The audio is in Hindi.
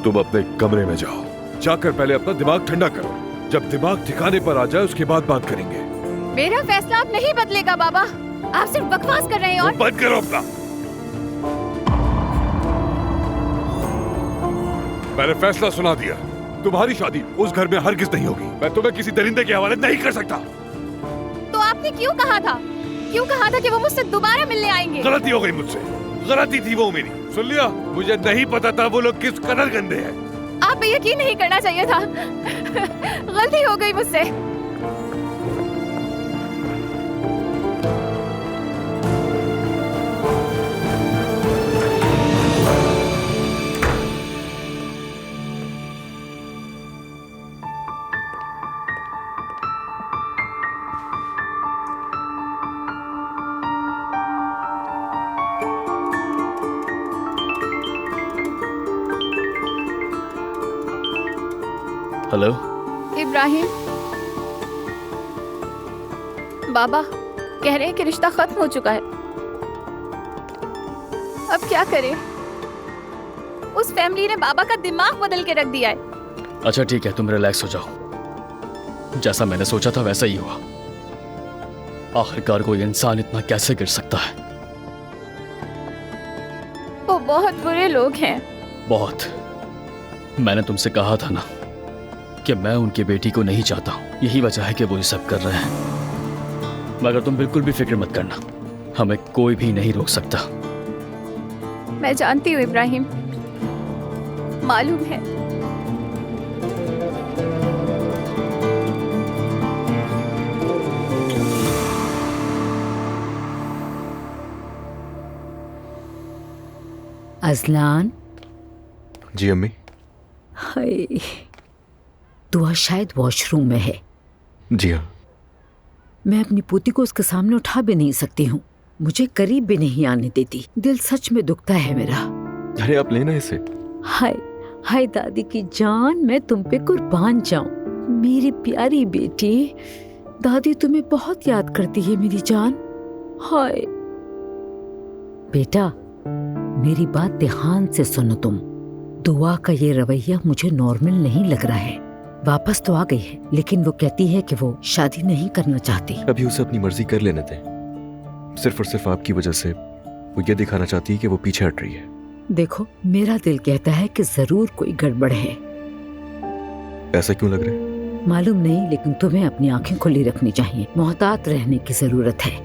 तुम अपने कमरे में जाओ, जाकर पहले अपना दिमाग ठंडा करो। जब दिमाग ठिकाने पर आ जाए उसके बाद बात करेंगे। मेरा फैसला अब नहीं बदलेगा बाबा, आप सिर्फ बकवास कर रहे हैं। और बंद करो अपना। मैंने फैसला सुना दिया, तुम्हारी शादी उस घर में हरगिज नहीं होगी। मैं तुम्हें किसी दरिंदे के हवाले नहीं कर सकता। तो आपने क्यों कहा था कि वो मुझसे दोबारा मिलने आएंगे? गलती हो गई मुझसे, गलती थी वो मेरी। सुन लिया, मुझे नहीं पता था वो लोग किस कदर गंदे हैं। आप पे यकीन नहीं करना चाहिए था। गलती हो गई मुझसे। हेलो इब्राहिम, बाबा कह रहे हैं कि रिश्ता खत्म हो चुका है। अब क्या करें? उस फैमिली ने बाबा का दिमाग बदल के रख दिया है। अच्छा ठीक है, तुम रिलैक्स हो जाओ। जैसा मैंने सोचा था वैसा ही हुआ। आखिरकार कोई इंसान इतना कैसे गिर सकता है? वो बहुत बुरे लोग हैं। बहुत। मैंने तुमसे कहा था ना कि मैं उनकी बेटी को नहीं चाहता हूं। यही वजह है कि वो ये सब कर रहे हैं। मगर तुम बिल्कुल भी फिक्र मत करना, हमें कोई भी नहीं रोक सकता। मैं जानती हूँ इब्राहिम, मालूम है। अजलान। जी अम्मी। हाय, दुआ शायद वॉशरूम में है। जी हाँ। मैं अपनी पोती को उसके सामने उठा भी नहीं सकती हूँ, मुझे करीब भी नहीं आने देती। दिल सच में दुखता है मेरा। अरे आप लेना इसे। हाय हाय दादी की जान, मैं तुम पे कुर्बान जाऊं। मेरी प्यारी बेटी, दादी तुम्हें बहुत याद करती है मेरी जान। हाय बेटा, मेरी बात ध्यान से सुनो तुम। दुआ का ये रवैया मुझे नॉर्मल नहीं लग रहा है। वापस तो आ गई है, लेकिन वो कहती है कि वो शादी नहीं करना चाहती। अभी उसे अपनी मर्जी कर लेने दें। सिर्फ और सिर्फ आपकी वजह से वो ये दिखाना चाहती है कि वो पीछे हट रही है। देखो, मेरा दिल कहता है कि जरूर कोई गड़बड़ है। ऐसा क्यों लग रहा है? मालूम नहीं, लेकिन तुम्हें अपनी आंखें खुली रखनी चाहिए। मोहतात रहने की जरूरत है।